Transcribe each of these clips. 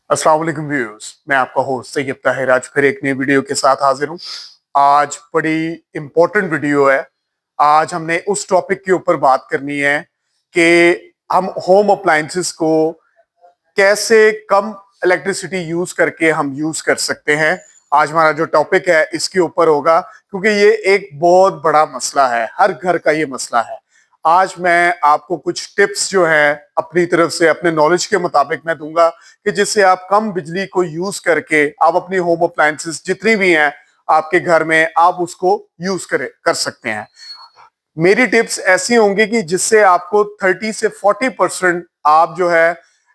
अस्सलाम वालेकुम व्यूअर्स, मैं आपका होस्ट सैयद ताहिर आज फिर एक नई वीडियो के साथ हाजिर हूँ। आज बड़ी इम्पोर्टेंट वीडियो है। आज हमने उस टॉपिक के ऊपर बात करनी है कि हम होम अप्लायंसेस को कैसे कम इलेक्ट्रिसिटी यूज करके हम यूज कर सकते हैं। आज हमारा जो टॉपिक है इसके ऊपर होगा, क्योंकि ये एक बहुत बड़ा मसला है, हर घर का ये मसला है। आज मैं आपको कुछ टिप्स जो है अपनी तरफ से अपने नॉलेज के मुताबिक मैं दूंगा कि जिससे आप कम बिजली को यूज करके आप अपनी होम अप्लायंसेस जितनी भी हैं आपके घर में आप उसको यूज कर सकते हैं। मेरी टिप्स ऐसी होंगी कि जिससे आपको 30 से 40% आप जो है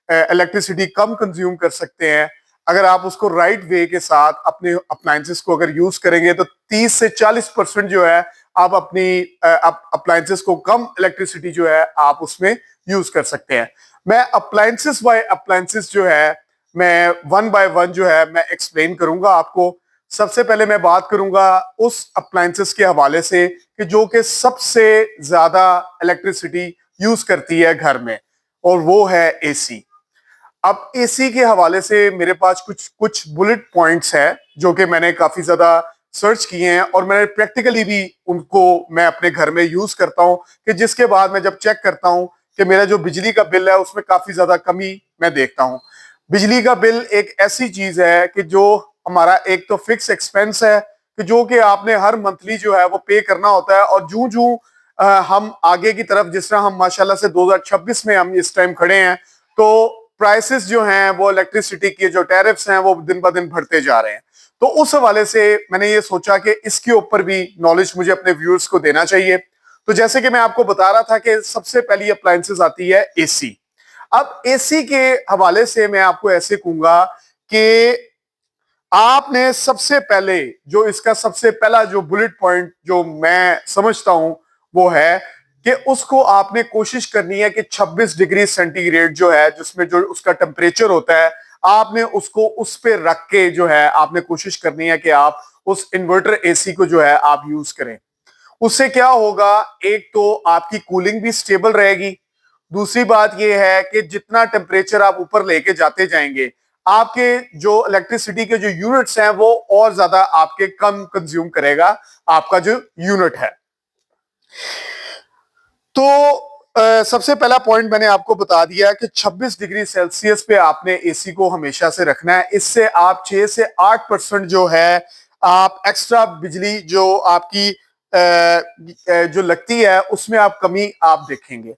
इलेक्ट्रिसिटी कम कंज्यूम कर सकते हैं। अगर आप उसको राइट वे के साथ अपने अप्लायंसेस को अगर यूज करेंगे तो 30 से 40% जो है आप अपनी अप्लायंसेस को कम इलेक्ट्रिसिटी जो है आप उसमें यूज कर सकते हैं। मैं अप्लायंसेस बाय अप्लायंसेस जो है मैं वन बाय वन जो है मैं एक्सप्लेन करूंगा आपको। सबसे पहले मैं बात करूंगा उस अप्लायंसेस के हवाले से कि जो कि सबसे ज्यादा इलेक्ट्रिसिटी यूज करती है घर में, और वो है एसी। अब एसी के हवाले से मेरे पास कुछ कुछ बुलेट पॉइंट्स है जो कि मैंने काफी ज्यादा सर्च किए हैं और मैंने प्रैक्टिकली भी उनको मैं अपने घर में यूज करता हूं, कि जिसके बाद मैं जब चेक करता हूं कि मेरा जो बिजली का बिल है उसमें काफी ज्यादा कमी मैं देखता हूं। बिजली का बिल एक ऐसी चीज है कि जो हमारा एक तो फिक्स एक्सपेंस है कि जो कि आपने हर मंथली जो है वो पे करना होता है, और जूं जूं हम आगे की तरफ, जिस तरह हम माशाल्लाह से 2026 में हम इस टाइम खड़े हैं, तो प्राइसेस जो हैं वो इलेक्ट्रिसिटी के जो टैरिफ्स हैं वो दिन ब दिन बढ़ते जा रहे हैं। तो उस हवाले से मैंने ये सोचा कि इसके ऊपर भी नॉलेज मुझे अपने व्यूअर्स को देना चाहिए। तो जैसे कि मैं आपको बता रहा था कि सबसे पहली अप्लायंसेस आती है एसी। अब एसी के हवाले से मैं आपको ऐसे कहूंगा कि आपने सबसे पहले जो इसका सबसे पहला जो बुलेट पॉइंट जो मैं समझता हूं वो है कि उसको आपने कोशिश करनी है कि 26 डिग्री सेंटीग्रेड जो है जिसमें जो उसका टेम्परेचर होता है, आपने उसको उस पे रख के जो है आपने कोशिश करनी है कि आप उस इन्वर्टर एसी को जो है आप यूज करें। उससे क्या होगा, एक तो आपकी कूलिंग भी स्टेबल रहेगी। दूसरी बात यह है कि जितना टेम्परेचर आप ऊपर लेके जाते जाएंगे, आपके जो इलेक्ट्रिसिटी के जो यूनिट्स हैं वो और ज्यादा आपके कम कंज्यूम करेगा आपका जो यूनिट है। तो सबसे पहला पॉइंट मैंने आपको बता दिया कि 26 डिग्री सेल्सियस पे आपने एसी को हमेशा से रखना है। इससे आप 6 से 8% जो है आप एक्स्ट्रा बिजली जो आपकी जो लगती है उसमें आप कमी आप देखेंगे।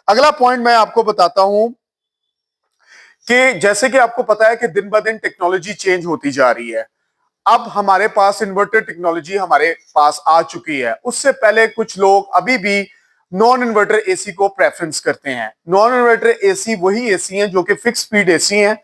अगला पॉइंट मैं आपको बताता हूं कि जैसे कि आपको पता है कि दिन ब दिन टेक्नोलॉजी चेंज होती जा रही है। अब हमारे पास इन्वर्टर टेक्नोलॉजी हमारे पास आ चुकी है। उससे पहले कुछ लोग अभी भी नॉन इन्वर्टर एसी को प्रेफरेंस करते हैं। नॉन इन्वर्टर एसी वही एसी हैं जो कि फिक्स स्पीड एसी हैं।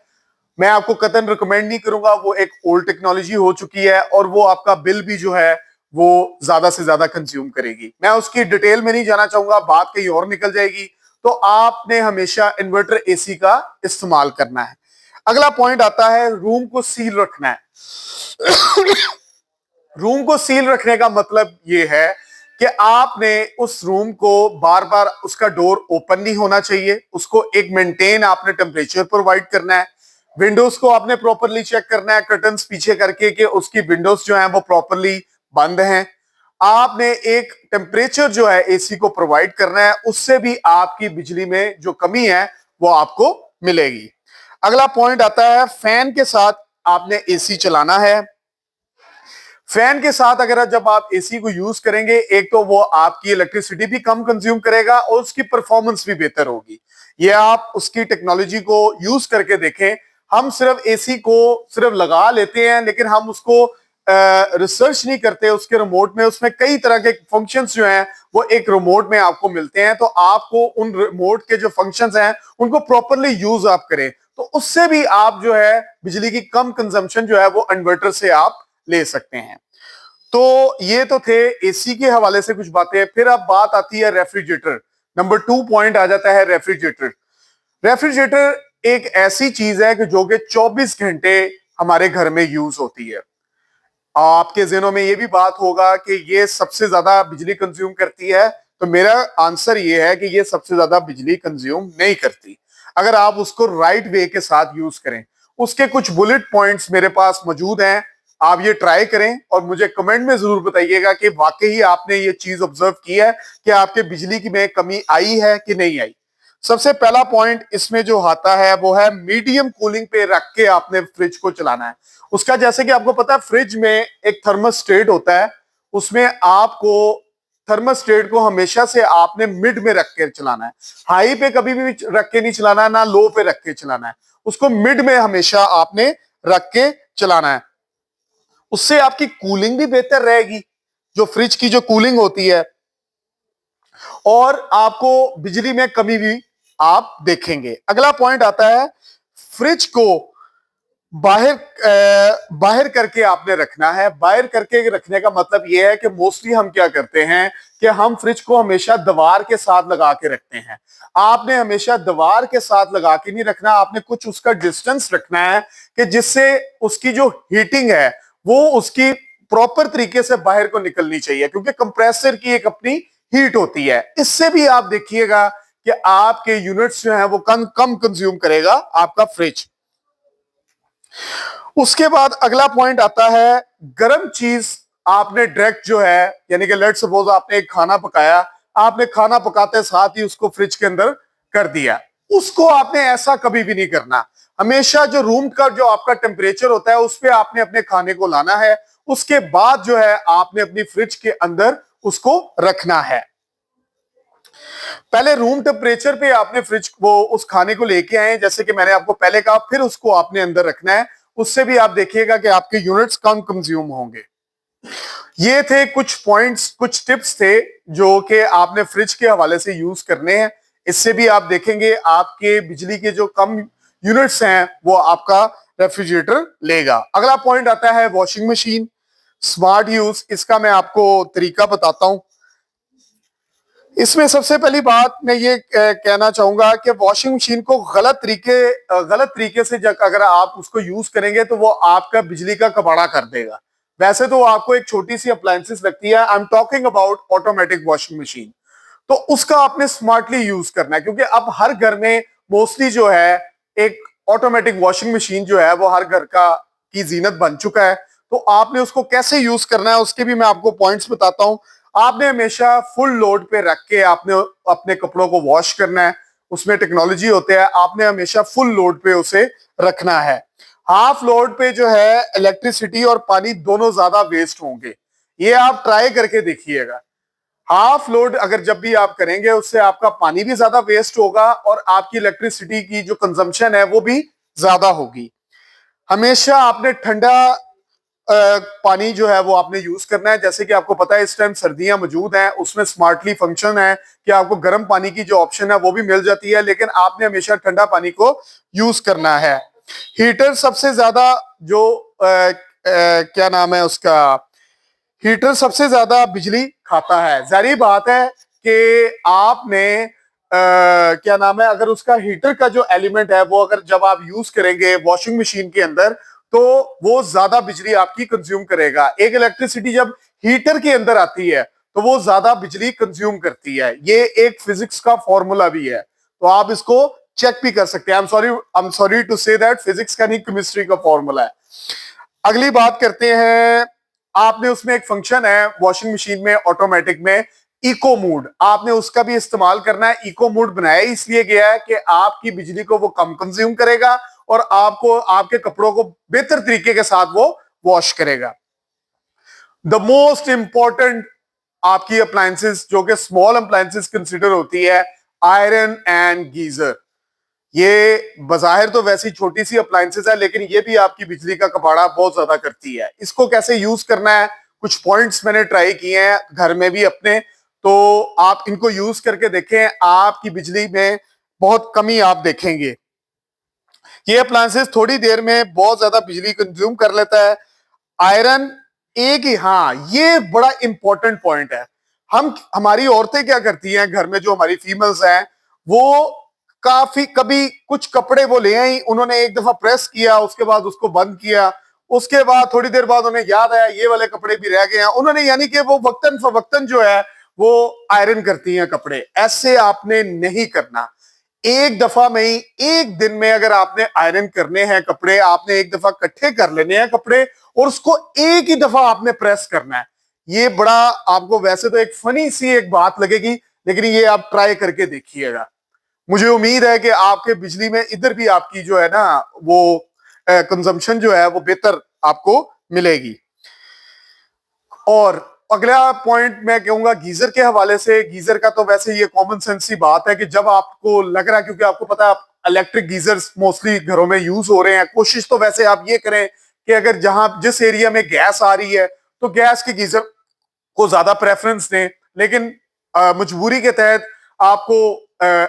मैं आपको कतन रिकमेंड नहीं करूंगा, वो एक ओल्ड टेक्नोलॉजी हो चुकी है और वो आपका बिल भी जो है वो ज्यादा से ज्यादा कंज्यूम करेगी। मैं उसकी डिटेल में नहीं जाना चाहूंगा, बात कहीं और निकल जाएगी। तो आपने हमेशा इन्वर्टर एसी का इस्तेमाल करना है। अगला पॉइंट आता है रूम को सील रखना है। रूम को सील रखने का मतलब यह है कि आपने उस रूम को बार बार उसका डोर ओपन नहीं होना चाहिए, उसको एक मेंटेन आपने टेम्परेचर प्रोवाइड करना है। विंडोज को आपने प्रॉपरली चेक करना है कर्टन्स पीछे करके कि उसकी विंडोज जो है वो प्रॉपरली बंद हैं। आपने एक टेम्परेचर जो है एसी को प्रोवाइड करना है, उससे भी आपकी बिजली में जो कमी है वो आपको मिलेगी। अगला पॉइंट आता है फैन के साथ आपने एसी चलाना है। फैन के साथ अगर जब आप एसी को यूज करेंगे, एक तो वो आपकी इलेक्ट्रिसिटी भी कम कंज्यूम करेगा और उसकी परफॉर्मेंस भी बेहतर होगी। ये आप उसकी टेक्नोलॉजी को यूज करके देखें। हम सिर्फ एसी को सिर्फ लगा लेते हैं लेकिन हम उसको रिसर्च नहीं करते उसके रिमोट में। उसमें कई तरह के फंक्शंस जो हैं वो एक रिमोट में आपको मिलते हैं, तो आपको उन रिमोट के जो फंक्शंस हैं उनको प्रॉपरली यूज आप करें, तो उससे भी आप जो है बिजली की कम कंजम्पशन जो है वो इन्वर्टर से आप ले सकते हैं। तो ये तो थे एसी के हवाले से कुछ बातें। फिर अब बात आती है रेफ्रिजरेटर। नंबर 2 पॉइंट आ जाता है रेफ्रिजरेटर। रेफ्रिजरेटर एक ऐसी चीज है कि जो कि 24 घंटे हमारे घर में यूज होती है। आपके ज़हनों में ये भी बात होगा कि ये सबसे ज्यादा बिजली कंज्यूम करती है, तो मेरा आंसर ये है कि ये सबसे ज्यादा बिजली कंज्यूम नहीं करती अगर आप उसको राइट वे के साथ यूज करें। उसके कुछ बुलेट पॉइंट्स मेरे पास मौजूद हैं। आप ये ट्राई करें और मुझे कमेंट में जरूर बताइएगा कि वाकई आपने ये चीज ऑब्जर्व की है कि आपके बिजली की में कमी आई है कि नहीं आई। सबसे पहला पॉइंट इसमें जो आता है वो है मीडियम कूलिंग पे रख के आपने फ्रिज को चलाना है। उसका जैसे कि आपको पता है फ्रिज में एक थर्मोस्टेट होता है, उसमें आपको थर्मोस्टेट को हमेशा से आपने मिड में रख के चलाना है। हाई पे कभी भी रख के नहीं चलाना है, ना लो पे रख के चलाना है, उसको मिड में हमेशा आपने रख के चलाना है। उससे आपकी कूलिंग भी बेहतर रहेगी, जो फ्रिज की जो कूलिंग होती है, और आपको बिजली में कमी भी आप देखेंगे। अगला पॉइंट आता है फ्रिज को बाहर करके आपने रखना है। बाहर करके रखने का मतलब यह है कि मोस्टली हम क्या करते हैं कि हम फ्रिज को हमेशा दीवार के साथ लगा के रखते हैं। आपने हमेशा दीवार के साथ लगा के नहीं रखना, आपने कुछ उसका डिस्टेंस रखना है कि जिससे उसकी जो हीटिंग है वो उसकी प्रॉपर तरीके से बाहर को निकलनी चाहिए, क्योंकि कंप्रेसर की एक अपनी हीट होती है। इससे भी आप देखिएगा कि आपके यूनिट्स जो है वो कम कंज्यूम करेगा आपका फ्रिज। उसके बाद अगला पॉइंट आता है गर्म चीज आपने डायरेक्ट जो है, यानी कि लेट्स सपोज आपने एक खाना पकाया, आपने खाना पकाते साथ ही उसको फ्रिज के अंदर कर दिया, उसको आपने ऐसा कभी भी नहीं करना। हमेशा जो रूम का जो आपका टेम्परेचर होता है उस पर आपने अपने खाने को लाना है, उसके बाद जो है आपने अपनी फ्रिज के अंदर उसको रखना है। पहले रूम टेम्परेचर पे आपने फ्रिज वो उस खाने को लेके आए, जैसे कि मैंने आपको पहले कहा, फिर उसको आपने अंदर रखना है। उससे भी आप देखिएगा कि आपके यूनिट्स कम कंज्यूम होंगे। ये थे कुछ पॉइंट्स, कुछ टिप्स थे जो कि आपने फ्रिज के हवाले से यूज करने हैं। इससे भी आप देखेंगे आपके बिजली के जो कम यूनिट्स हैं वो आपका रेफ्रिजरेटर लेगा। अगला पॉइंट आता है वॉशिंग मशीन स्मार्ट यूज। इसका मैं आपको तरीका बताता हूं। इसमें सबसे पहली बात मैं ये कहना चाहूंगा कि वॉशिंग मशीन को गलत तरीके से अगर आप उसको यूज करेंगे तो वो आपका बिजली का कबाड़ा कर देगा। वैसे तो आपको एक छोटी सी अप्लायंसेस लगती है, I am talking about automatic washing machine, तो उसका आपने स्मार्टली यूज करना है, क्योंकि अब हर घर में मोस्टली जो है एक ऑटोमेटिक वॉशिंग मशीन जो है वो हर घर का की जीनत बन चुका है। तो आपने उसको कैसे यूज करना है उसके भी मैं आपको पॉइंट्स बताता हूं। आपने हमेशा फुल लोड पे रख के आपने अपने कपड़ों को वॉश करना है। उसमें टेक्नोलॉजी होते हैं, आपने हमेशा फुल लोड पे उसे रखना है। हाफ लोड पे जो है इलेक्ट्रिसिटी और पानी दोनों ज्यादा वेस्ट होंगे, ये आप ट्राई करके देखिएगा। हाफ लोड अगर जब भी आप करेंगे उससे आपका पानी भी ज्यादा वेस्ट होगा और आपकी इलेक्ट्रिसिटी की जो कंजम्पशन है वो भी ज्यादा होगी। हमेशा आपने ठंडा पानी जो है वो आपने यूज करना है। जैसे कि आपको पता है इस टाइम सर्दियां मौजूद हैं, उसमें स्मार्टली फंक्शन है कि आपको गर्म पानी की जो ऑप्शन है वो भी मिल जाती है, लेकिन आपने हमेशा ठंडा पानी को यूज करना है। हीटर सबसे ज्यादा जो क्या नाम है उसका, हीटर सबसे ज्यादा बिजली खाता है। जारी बात है कि आपने क्या नाम है, अगर उसका हीटर का जो एलिमेंट है वो अगर जब आप यूज करेंगे वॉशिंग मशीन के अंदर तो वो ज्यादा बिजली आपकी कंज्यूम करेगा। एक इलेक्ट्रिसिटी जब हीटर के अंदर आती है तो वो ज्यादा बिजली कंज्यूम करती है। ये एक फिजिक्स का फॉर्मूला भी है, तो आप इसको चेक भी कर सकते हैं। I am sorry to say that physics का नहीं, केमिस्ट्री का फॉर्मूला है। अगली बात करते हैं, आपने उसमें एक फंक्शन है वॉशिंग मशीन में ऑटोमेटिक में, इको मोड, आपने उसका भी इस्तेमाल करना है। इको मोड बनाया इसलिए गया है कि आपकी बिजली को वो कम कंज्यूम करेगा और आपको आपके कपड़ों को बेहतर तरीके के साथ वो वॉश करेगा। द मोस्ट इंपॉर्टेंट आपकी अप्लायंसेस जो कि स्मॉल अप्लायंसेस कंसिडर होती है, आयरन एंड गीजर। ये बजाहिर तो वैसी छोटी सी अप्लायंसेस है, लेकिन ये भी आपकी बिजली का कबाड़ा बहुत ज्यादा करती है। इसको कैसे यूज करना है, कुछ पॉइंट्स मैंने ट्राई किए हैं घर में भी अपने, तो आप इनको यूज करके देखें, आपकी बिजली में बहुत कमी आप देखेंगे। ये अप्लायंसेस थोड़ी देर में बहुत ज्यादा बिजली कंज्यूम कर लेता है। आयरन एक ही, हाँ ये बड़ा इंपॉर्टेंट पॉइंट है। हम हमारी औरतें क्या करती हैं घर में, जो हमारी फीमेल्स हैं, वो काफी कभी कुछ कपड़े वो ले आई, उन्होंने एक दफा प्रेस किया, उसके बाद उसको बंद किया, उसके बाद थोड़ी देर बाद उन्हें याद आया ये वाले कपड़े भी रह गए हैं, उन्होंने यानी कि वो वक्तन फवक्तन जो है वो आयरन करती हैं कपड़े। ऐसे आपने नहीं करना। एक दफा में ही, एक दिन में अगर आपने आयरन करने हैं कपड़े, आपने एक दफा इकट्ठे कर लेने हैं कपड़े और उसको एक ही दफा आपने प्रेस करना है। ये बड़ा आपको वैसे तो एक फनी सी एक बात लगेगी, लेकिन ये आप ट्राई करके देखिएगा। मुझे उम्मीद है कि आपके बिजली में इधर भी आपकी जो है ना वो कंजम्पशन जो है वो बेहतर आपको मिलेगी। और अगला पॉइंट मैं कहूंगा गीजर के हवाले से। गीजर का तो वैसे ये कॉमन सेंस सी बात है कि जब आपको लग रहा है, क्योंकि आपको पता है आप इलेक्ट्रिक गीजर्स मोस्टली घरों में यूज हो रहे हैं, कोशिश तो वैसे आप ये करें कि अगर जहां जिस एरिया में गैस आ रही है तो गैस के गीजर को ज्यादा प्रेफरेंस दें। लेकिन मजबूरी के तहत आपको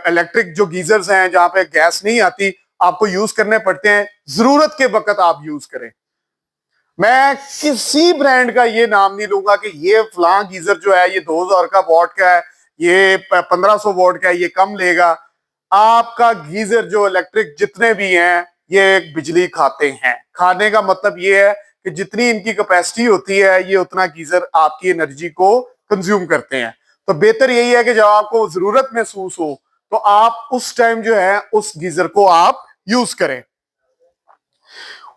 इलेक्ट्रिक जो गीजर्स हैं जहां पे गैस नहीं आती आपको यूज करने पड़ते हैं। जरूरत के वक्त आप यूज करें। मैं किसी ब्रांड का ये नाम नहीं लूंगा कि ये फलां गीजर जो है ये 2000 का वॉट का है, ये 1500 वॉट का है, ये कम लेगा। आपका गीजर जो इलेक्ट्रिक जितने भी हैं ये बिजली खाते हैं। खाने का मतलब ये है कि जितनी इनकी कैपेसिटी होती है ये उतना गीजर आपकी एनर्जी को कंज्यूम करते हैं। तो बेहतर यही है कि जब आपको जरूरत महसूस हो तो आप उस टाइम जो है उस गीजर को आप यूज करें।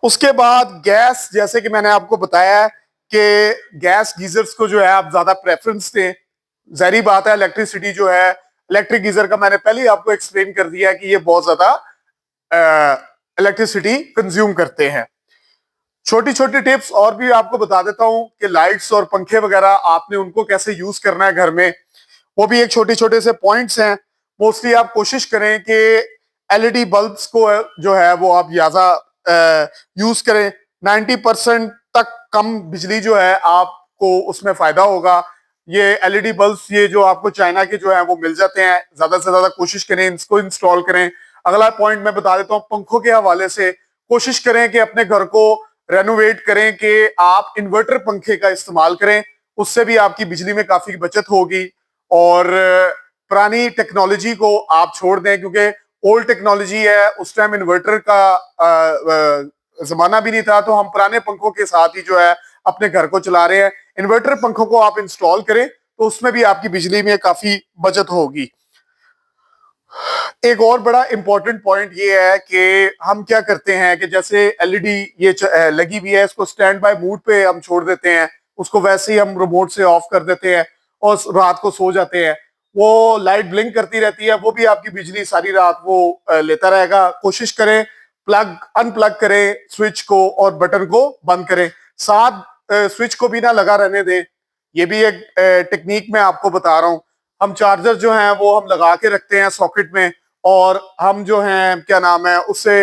उसके बाद गैस, जैसे कि मैंने आपको बताया कि गैस गीजर्स को जो है आप ज्यादा प्रेफरेंस दें। जाहिर बात है इलेक्ट्रिसिटी जो है, इलेक्ट्रिक गीजर का मैंने पहले ही आपको एक्सप्लेन कर दिया है कि ये बहुत ज्यादा इलेक्ट्रिसिटी कंज्यूम करते हैं। छोटी छोटी टिप्स और भी आपको बता देता हूं कि लाइट्स और पंखे वगैरह आपने उनको कैसे यूज करना है घर में। वो भी एक छोटे छोटे से पॉइंट्स हैं। मोस्टली आप कोशिश करें कि एलईडी बल्ब्स को जो है वो आप ज्यादा यूज करें। 90% तक कम बिजली जो है आपको उसमें फायदा होगा। ये एलईडी बल्ब्स ये जो आपको चाइना के जो है वो मिल जाते हैं, ज्यादा से ज्यादा कोशिश करें इसको इंस्टॉल करें। अगला पॉइंट मैं बता देता हूँ पंखों के हवाले से। कोशिश करें कि अपने घर को रेनोवेट करें कि आप इन्वर्टर पंखे का इस्तेमाल करें, उससे भी आपकी बिजली में काफी बचत होगी। और पुरानी टेक्नोलॉजी को आप छोड़ दें, क्योंकि ओल्ड टेक्नोलॉजी है, उस टाइम इन्वर्टर का जमाना भी नहीं था, तो हम पुराने पंखों के साथ ही जो है अपने घर को चला रहे हैं। इन्वर्टर पंखों को आप इंस्टॉल करें तो उसमें भी आपकी बिजली में काफी बचत होगी। एक और बड़ा इंपॉर्टेंट पॉइंट ये है कि हम क्या करते हैं कि जैसे एलईडी ये लगी हुई है, इसको स्टैंड बाय मूड पे हम छोड़ देते हैं, उसको वैसे ही हम रिमोट से ऑफ कर देते हैं और रात को सो जाते हैं। वो लाइट ब्लिंक करती रहती है, वो भी आपकी बिजली सारी रात वो लेता रहेगा। कोशिश करें प्लग अनप्लग करें स्विच को और बटन को बंद करें, साथ स्विच को भी ना लगा रहने दें। ये भी एक टेक्निक मैं आपको बता रहा हूँ। हम चार्जर जो है वो हम लगा के रखते हैं सॉकेट में, और हम जो है क्या नाम है उससे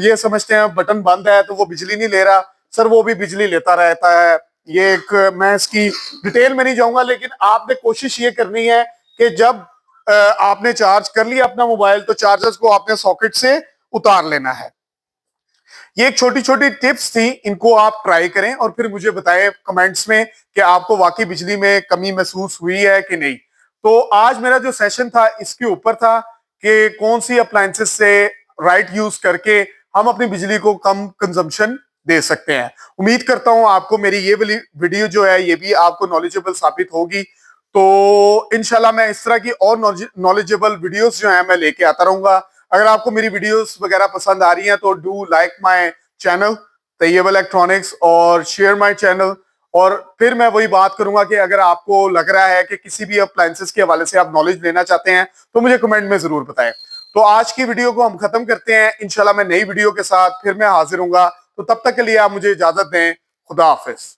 ये समझते हैं बटन बंद है तो वो बिजली नहीं ले रहा। सर वो भी बिजली लेता रहता है। ये एक, मैं इसकी डिटेल में नहीं जाऊंगा, लेकिन आपने कोशिश ये करनी है कि जब आपने चार्ज कर लिया अपना मोबाइल तो चार्जर्स को आपने सॉकेट से उतार लेना है। ये एक छोटी छोटी टिप्स थी, इनको आप ट्राई करें और फिर मुझे बताएं कमेंट्स में कि आपको वाकई बिजली में कमी महसूस हुई है कि नहीं। तो आज मेरा जो सेशन था इसके ऊपर था कि कौन सी अप्लायंसेस से राइट यूज करके हम अपनी बिजली को कम कंजम्पशन दे सकते हैं। उम्मीद करता हूं आपको मेरी ये वाली वीडियो जो है ये भी आपको नॉलेजेबल साबित होगी। तो इंशाल्लाह मैं इस तरह की और नॉलेजेबल वीडियोस जो है मैं लेके आता रहूंगा। अगर आपको मेरी वीडियोस वगैरह पसंद आ रही हैं तो do like my channel Tayyab electronics और शेयर माय चैनल। और फिर मैं वही बात करूंगा कि अगर आपको लग रहा है कि किसी भी अप्लायंसेस के हवाले से आप नॉलेज लेना चाहते हैं तो मुझे कमेंट में जरूर बताएं। तो आज की वीडियो को हम खत्म करते हैं। इंशाल्लाह मैं नई वीडियो के साथ फिर मैं हाजिर हूंगा। तो तब तक के लिए आप मुझे इजाजत दें। खुदा हाफिज।